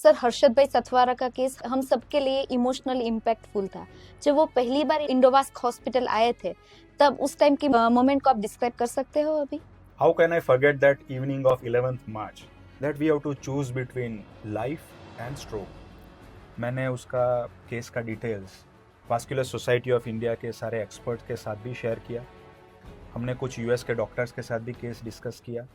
Sir Harshad bhai Satwara का case हम सबके लिए इमोशनल इम्पैक्टफुल था। जब वो पहली बार इंडोवास्क हॉस्पिटल आए थे तब उस टाइम की मोमेंट को आप डिस्क्राइब कर सकते हो अभी? How can I forget that evening of 11th March that we have to choose between life and stroke? मैंने उसका केस का details vascular society of India के सारे एक्सपर्ट के साथ भी शेयर किया। हमने कुछ यूएस के डॉक्टर्स के साथ भी केस डिस्कस किया।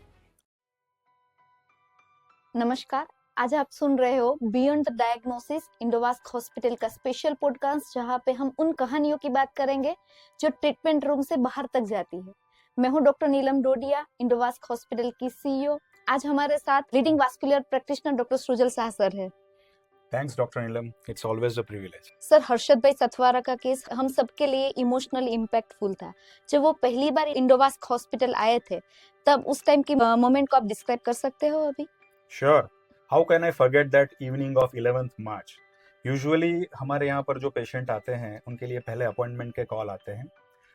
नमस्कार, आज आप सुन रहे हो बियॉन्ड द डायग्नोसिस इंडोवास्क हॉस्पिटल का स्पेशल पॉडकास्ट, जहां पे हम उन कहानियों की बात करेंगे जो ट्रीटमेंट रूम से बाहर तक जाती है। मैं हूं डॉक्टर नीलम डोडिया, इंडोवास्क हॉस्पिटल की सीईओ। आज हमारे साथ leading vascular practitioner doctor Srujal Shah sir है। Thanks doctor Neelam, it's always a privilege. Sir Harshad bhai Satwara का केस हम सबके लिए इमोशनल इम्पैक्टफुल था। जब वो पहली बार इंडोवास्क हॉस्पिटल आए थे तब उस टाइम की मोमेंट को आप डिस्क्राइब कर सकते हो अभी? Sure, how can I forget that evening of 11th March. Usually हमारे यहाँ पर जो पेशेंट आते हैं उनके लिए पहले अपॉइंटमेंट के कॉल आते हैं।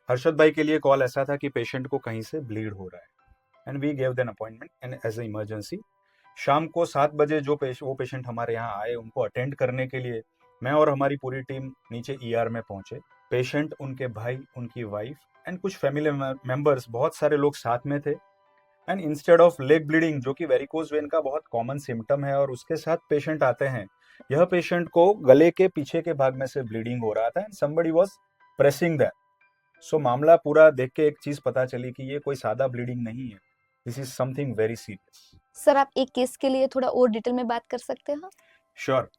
हर्षद भाई के लिए कॉल ऐसा था कि पेशेंट को कहीं से ब्लीड हो रहा है and we gave then appointment and as a emergency. शाम को 7 बजे वो पेशेंट हमारे यहाँ आए, उनको अटेंड करने के लिए मैं और हमारी पूरी टीम नीचे ईआर में पहुंचे। पेशेंट, उनके भाई, उनकी वाइफ एंड कुछ फैमिली मेंबर्स, बहुत सारे लोग साथ में थे। And instead of leg bleeding, जो कि वेरिकोज वेन का बहुत कॉमन सिम्टम है और उसके साथ पेशेंट आते हैं, यह पेशेंट को गले के पीछे के भाग में से ब्लीडिंग हो रहा था and somebody was pressing that. So मामला पूरा देख के एक चीज पता चली कि ये कोई सादा ब्लीडिंग नहीं है, this is something very serious. Sir आप एक केस के लिए थोड़ा और डिटेल में बात कर सकते हो? Sure.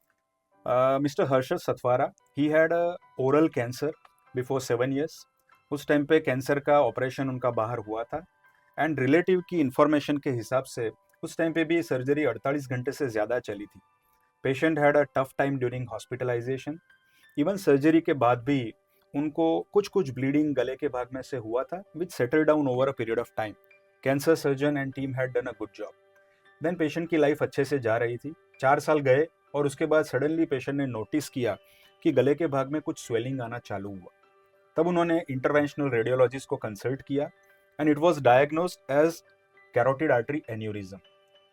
Mister Harshad Satwara, he had oral cancer before 7 years। उस टाइम पे कैंसर का ऑपरेशन उनका बाहर हुआ था एंड रिलेटिव की इंफॉर्मेशन के हिसाब से उस टाइम पे भी सर्जरी 48 घंटे से ज़्यादा चली थी। Patient had a tough time during hospitalisation. Even surgery के बाद भी उनको कुछ कुछ ब्लीडिंग गले के भाग में से हुआ था, which settle down over a period of time. Cancer surgeon and team had done a good job. Then patient की लाइफ अच्छे से जा रही थी। 4 साल गए और उसके बाद सडनली पेशेंट ने नोटिस किया कि गले के भाग में कुछ स्वेलिंग आना चालू हुआ। तब उन्होंने इंटरवेंशनल रेडियोलॉजिस्ट को कंसल्ट किया and it was diagnosed as carotid artery aneurysm.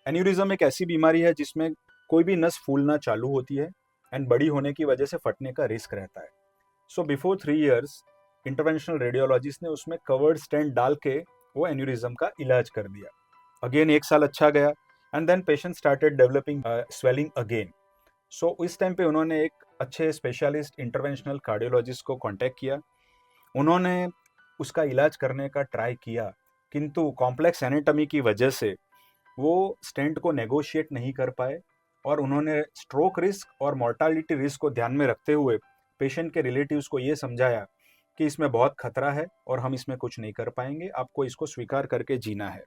Aneurysm एक ऐसी बीमारी है जिसमें कोई भी नस फूलना चालू होती है एंड बड़ी होने की वजह से फटने का रिस्क रहता है। So before 3 years interventional radiologist ने उसमें कवर्ड स्टेंट डाल के वो एन्यूरिज्म का इलाज कर दिया। अगेन 1 साल अच्छा गया and then patient started developing swelling again. So इस टाइम पे उन्होंने एक अच्छे स्पेशलिस्ट इंटरवेंशनल कार्डियोलॉजिस्ट को कांटेक्ट किया। उन्होंने उसका इलाज करने का ट्राई किया, किंतु कॉम्प्लेक्स एनाटॉमी की वजह से वो स्टेंट को नेगोशिएट नहीं कर पाए और उन्होंने स्ट्रोक रिस्क और मोर्टालिटी रिस्क को ध्यान में रखते हुए पेशेंट के रिलेटिव्स को ये समझाया कि इसमें बहुत खतरा है और हम इसमें कुछ नहीं कर पाएंगे, आपको इसको स्वीकार करके जीना है।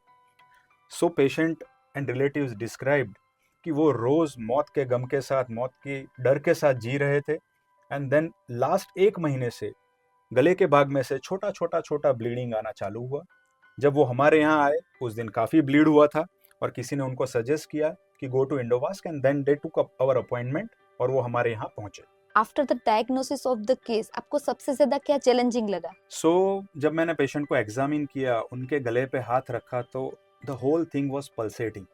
So patient and relatives described कि वो रोज मौत के गम के साथ, मौत की डर के साथ जी रहे थे एंड देन लास्ट 1 महीने से गले के भाग में से छोटा छोटा छोटा ब्लीडिंग आना चालू हुआ। जब वो हमारे यहाँ आए उस दिन काफ़ी ब्लीड हुआ था और किसी ने उनको सजेस्ट किया कि go to Indovasc and then they took our appointment और वो हमारे यहाँ पहुंचे। After the diagnosis of the case आपको सबसे ज्यादा क्या चैलेंजिंग लगा? जब मैंने पेशेंट को एग्जामिन किया, उनके गले पे हाथ रखा तो the whole thing was pulsating.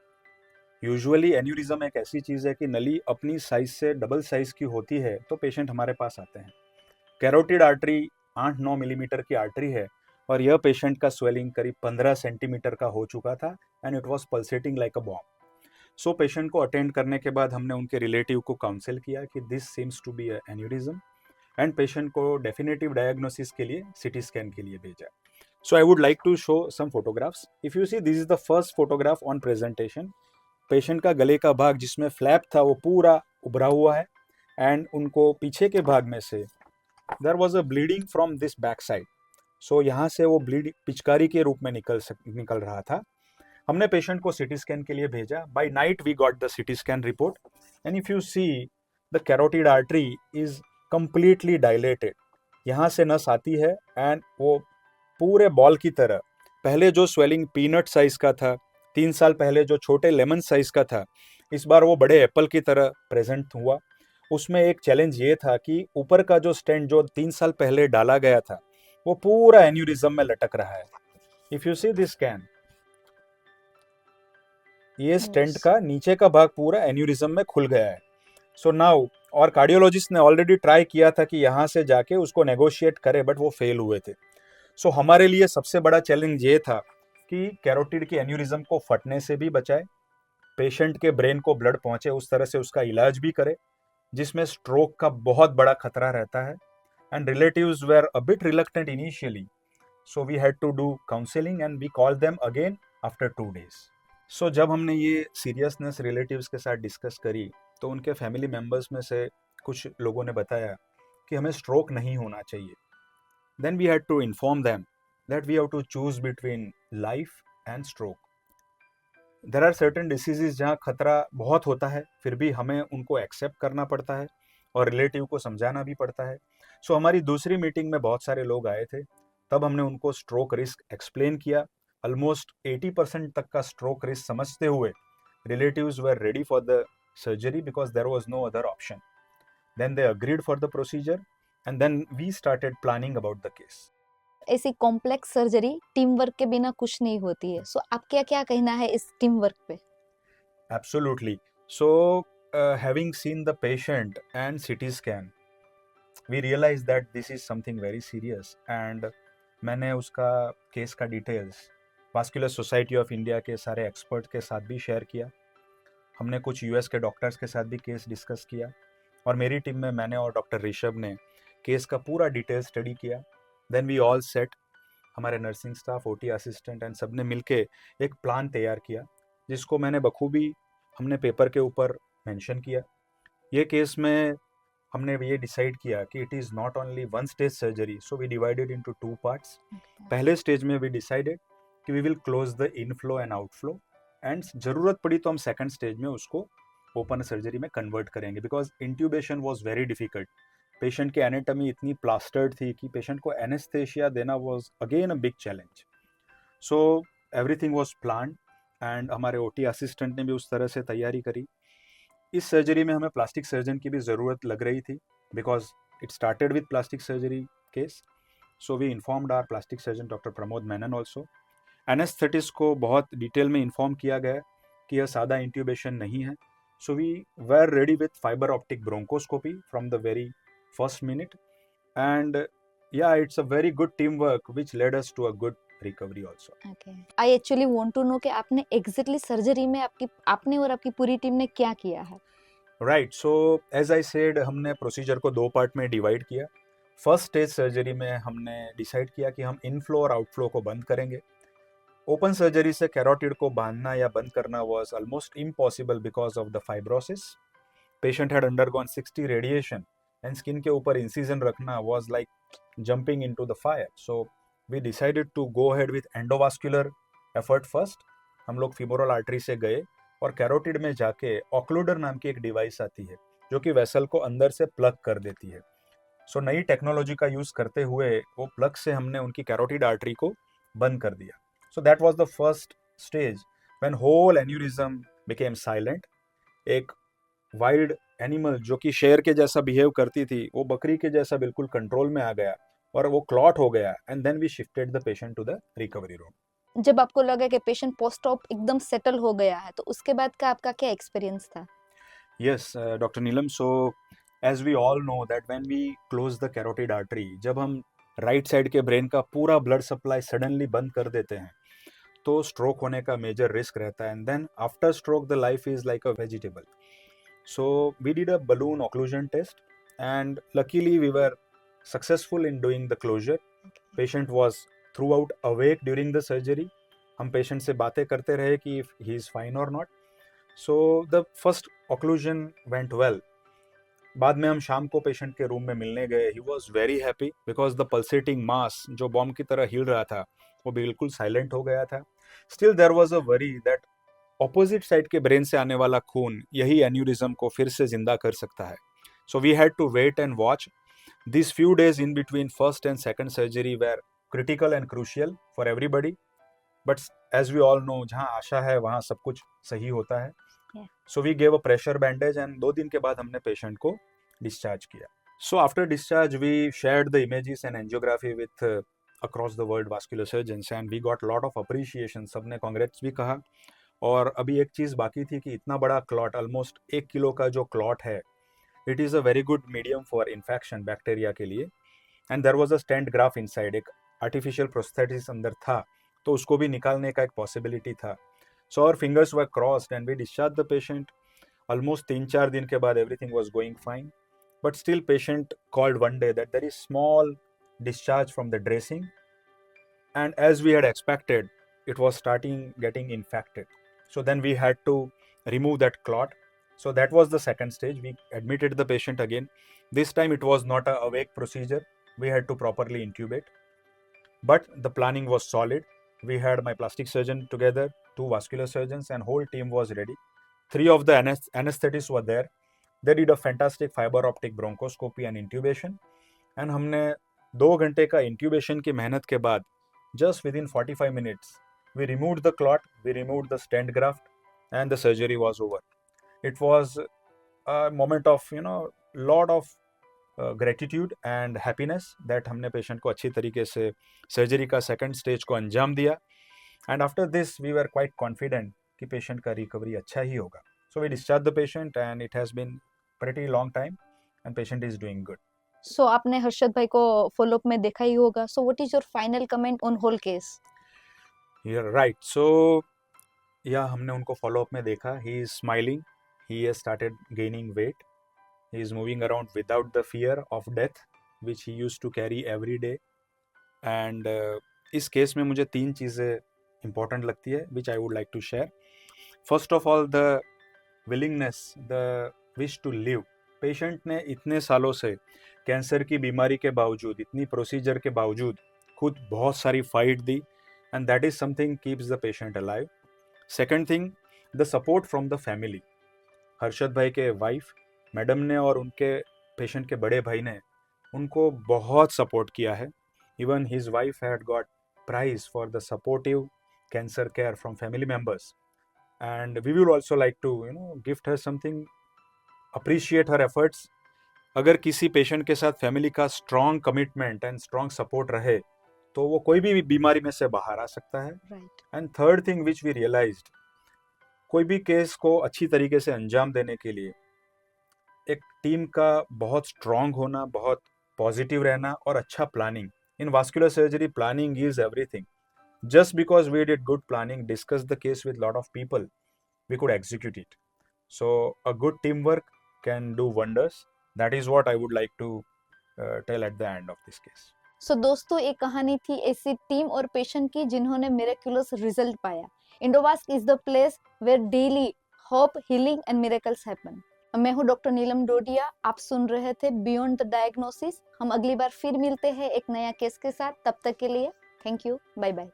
Usually aneurysm एक ऐसी चीज़ है कि नली अपनी साइज से डबल साइज की होती है तो पेशेंट हमारे पास आते हैं। कैरोटिड आर्टरी 8-9 मिलीमीटर की आर्टरी है और यह पेशेंट का स्वेलिंग करीब 15 सेंटीमीटर का हो चुका था and it was pulsating like a bomb. So patient को अटेंड करने के बाद हमने उनके रिलेटिव को काउंसिल किया कि this seems to be aneurysm and patient को डेफिनेटिव डायग्नोसिस के लिए सिटी स्कैन के लिए भेजा। So I would like to show some photographs. If you see, this is the first photograph on presentation. Patient का गले का भाग जिसमें फ्लैप था वो पूरा उभरा हुआ है एंड उनको पीछे के भाग में से there was a bleeding from this back side. So यहाँ से वो ब्लीड पिचकारी के रूप में निकल रहा था। हमने पेशेंट को सिटी स्कैन के लिए भेजा। By night we got the CT scan report and if you see, the carotid artery is completely dilated. यहाँ से नस आती है एंड वो पूरे बॉल की तरह, पहले जो स्वेलिंग पीनट साइज का था, 3 साल पहले जो छोटे लेमन साइज का था, इस बार वो बड़े एप्पल की तरह प्रेजेंट हुआ। उसमें एक चैलेंज ये था कि ऊपर का जो स्टेंट जो 3 साल पहले डाला गया था वो पूरा एन्यूरिज्म में लटक रहा है। If you see this scan, ये स्टेंट का नीचे का भाग पूरा एन्यूरिज्म में खुल गया है सो नाउ, और कार्डियोलॉजिस्ट ने ऑलरेडी ट्राई किया था कि यहाँ से जाके उसको नेगोशिएट करे, बट वो फेल हुए थे. सो हमारे लिए सबसे बड़ा चैलेंज ये था कि कैरोटिड की एन्यूरिज्म को फटने से भी बचाए, पेशेंट के ब्रेन को ब्लड पहुंचे उस तरह से उसका इलाज भी करे, जिसमें स्ट्रोक का बहुत बड़ा खतरा रहता है. And relatives were a bit reluctant initially, so we had to do counselling and we call them again after 2 days. So जब हमने ये सीरियसनेस रिलेटिव्स के साथ डिस्कस करी, तो उनके फैमिली मेम्बर्स में से कुछ लोगों ने बताया कि हमें स्ट्रोक नहीं होना चाहिए. Then we had to inform them that we have to choose between life and stroke. There are certain diseases जहाँ खतरा बहुत होता है, फिर भी हमें उनको एक्सेप्ट करना पड़ता है और रिलेटिव को समझाना भी पड़ता है. सो हमारी दूसरी मीटिंग में बहुत सारे लोग आए थे, तब हमने उनको स्ट्रोक रिस्क एक्सप्लेन किया. ऑलमोस्ट 80% तक का स्ट्रोक रिस्क समझते हुए relatives were ready for the surgery because there was no other option. Then they agreed for the procedure and then we started planning about the case. ऐसी complex surgery team work के बिना कुछ नहीं होती है. सो आप क्या कहना है इस टीम वर्क पे? Absolutely. So, having seen the patient and CT scan, we realized that this is something very serious. And मैंने उसका केस का details vascular society of India के सारे एक्सपर्ट के साथ भी शेयर किया. हमने कुछ यूएस के डॉक्टर्स के साथ भी केस डिस्कस किया, और मेरी टीम में मैंने और डॉक्टर ऋषभ ने केस का पूरा डिटेल स्टडी किया. देन वी ऑल सेट, हमारे nursing staff, OT assistant and सब ने मिलके एक प्लान तैयार किया, जिसको मैंने बखूबी हमने पेपर के ऊपर मेंशन किया. ये केस में हमने ये डिसाइड किया कि it is not only one stage surgery, so we divided into 2 parts. पहले स्टेज में वी डिसाइडेड कि we will close the inflow and outflow, and ज़रूरत पड़ी तो हम सेकंड स्टेज में उसको ओपन सर्जरी में कन्वर्ट करेंगे, because intubation was very difficult. Patient की एनाटमी इतनी प्लास्टर्ड थी कि पेशेंट को एनेस्थेशिया देना was again a big challenge. So everything was planned and हमारे ओटी असिस्टेंट ने भी उस तरह से तैयारी करी. इस सर्जरी में हमें प्लास्टिक सर्जन की भी ज़रूरत लग रही थी, because it started with plastic surgery case. So we informed our plastic surgeon doctor Pramod Menon also. Anaesthetist को बहुत डिटेल में इन्फॉर्म किया गया कि यह सादा इंट्यूबेशन नहीं है. So we were ready with fibre optic bronchoscopy from the very first minute, and yeah, it's a very good teamwork which led us to a good recovery also. Okay, I actually want to know कि आपने exactly surgery में आपने और आपकी पूरी team ने क्या किया है. Right. So as I said, हमने प्रोसीजर को 2 पार्ट में डिवाइड किया. फर्स्ट स्टेज सर्जरी में हमने डिसाइड किया कि हम इनफ्लो और आउटफ्लो को बंद करेंगे. ओपन सर्जरी से कैरोटिड को बांधना या बंद करना was almost impossible because of the fibrosis. Patient had undergone 60 radiation and skin के ऊपर इंसिजन रखना was like jumping into the fire. So we decided to go ahead with endovascular effort first. हम लोग femoral artery से गए और carotid में जाके ऑक्लूडर नाम की एक डिवाइस आती है जो कि वेसल को अंदर से प्लग कर देती है. सो नई टेक्नोलॉजी का यूज करते हुए वो प्लग से हमने उनकी कैरोटिड आर्टरी को बंद कर दिया. So that was the first stage when whole aneurysm became silent. एक वाइल्ड एनिमल जो कि शेर के जैसा बिहेव करती थी, वो बकरी के जैसा बिल्कुल कंट्रोल में आ गया और वो क्लॉट हो गया. And then we shifted the patient to the recovery room. जब आपको लगा कि पेशेंट पोस्ट ऑप एकदम सेटल हो गया है, तो उसके बाद का आपका क्या एक्सपीरियंस था? Yes doctor Neelam, so as we all know that when we close the carotid artery, जब हम राइट साइड के ब्रेन का पूरा ब्लड सप्लाई सडनली बंद कर देते हैं तो स्ट्रोक होने का मेजर रिस्क रहता है. And then after stroke the life is like a vegetable. So we did a balloon occlusion test and luckily we were successful in doing the closure. Patient was throughout awake during the surgery. हम patient से बातें करते रहे कि if he is fine or not. So the first occlusion went well. बाद में हम शाम को पेशेंट के रूम में मिलने गए. He was very happy because the pulsating mass जो बॉम्ब की तरह हिल रहा था वो बिल्कुल साइलेंट हो गया था. Still there was a worry that opposite side के ब्रेन से आने वाला खून यही एन्यूरिज्म को फिर से जिंदा कर सकता है. So we had to wait and watch. This few days in between first and second surgery were critical and crucial for everybody. But as we all know, जहाँ आशा है वहाँ सब कुछ सही होता है. So we gave a pressure bandage and 2 दिन के बाद हमने पेशेंट को डिस्चार्ज किया. So after discharge we shared the images and angiography with across the world vascular surgeons and we got lot of appreciation. सबने कांग्रेट्स भी कहा. और अभी एक चीज़ बाकी थी कि इतना बड़ा क्लॉट, ऑलमोस्ट 1 किलो का जो क्लॉट है, it is a very good medium for infection bacteria के लिए. And there was a stent graft inside, एक आर्टिफिशियल प्रोस्थेटिस अंदर था, तो उसको भी निकालने का एक पॉसिबिलिटी था. So our fingers were crossed and we discharge the patient. Almost 3-4 दिन के बाद everything was going fine, but still patient called one day that there is small discharge from the dressing, and as we had expected, it was starting getting infected. So then we had to remove that clot. So that was the second stage. We admitted the patient again. This time it was not a awake procedure. We had to properly intubate, but the planning was solid. We had my plastic surgeon together, 2 vascular surgeons, and whole team was ready. 3 of the anesthetists were there. They did a fantastic fiber optic bronchoscopy and intubation. And हमने 2 घंटे का intubation की मेहनत के बाद, just within 45 minutes, we removed the clot, we removed the stent graft, and the surgery was over. It was a moment of, lot of gratitude and happiness that हमने patient को अच्छी तरीके से सर्जरी का सेकंड स्टेज को अंजाम दिया. And after this we were quite confident कि पेशेंट का रिकवरी अच्छा ही होगा. So we discharge the patient and it has been pretty long time and patient is doing good. So आपने हर्षद भाई को फॉलोअप में देखा ही होगा. So what is your final comment on whole case? Right. So yeah हमने उनको followup में देखा. He is smiling, he has started gaining wait, he is moving around without the fear of death which he used to carry every day. And इस case में मुझे 3 चीज़ें important लगती है which I would like to share. First of all, the willingness, the wish to live. Patient ने इतने सालों से कैंसर की बीमारी के बावजूद, इतनी प्रोसीजर के बावजूद खुद बहुत सारी fight the, and that is something keeps the patient alive. Second thing, the support from the family. Harshad भाई के वाइफ मैडम ने और उनके पेशेंट के बड़े भाई ने उनको बहुत सपोर्ट किया है. Even his wife had got prize for the supportive cancer care from family members. And we will also like to gift her something, appreciate her efforts. अगर किसी पेशेंट के साथ फैमिली का strong commitment and strong support रहे तो वो कोई भी बीमारी में से बाहर आ सकता है. And third thing which we realised, कोई भी केस को अच्छी तरीके से अंजाम देने के लिए एक टीम का बहुत स्ट्रॉन्ग होना, बहुत पॉजिटिव रहना और अच्छा planning. In vascular surgery planning is everything. Just because we did good planning, discussed the case with lot of people, we could execute it. So a good teamwork can do wonders. That is what I would like to tell at the end of this case. सो दोस्तों, एक कहानी थी ऐसी team और patient की जिन्होंने miraculous result पाया. Indovasc is the place where daily hope, healing and miracles happen. मैं हूं डॉक्टर नीलम डोडिया. आप सुन रहे थे बियॉन्ड द डायग्नोसिस. हम अगली बार फिर मिलते हैं एक नया केस के साथ. तब तक के लिए थैंक यू. Bye bye.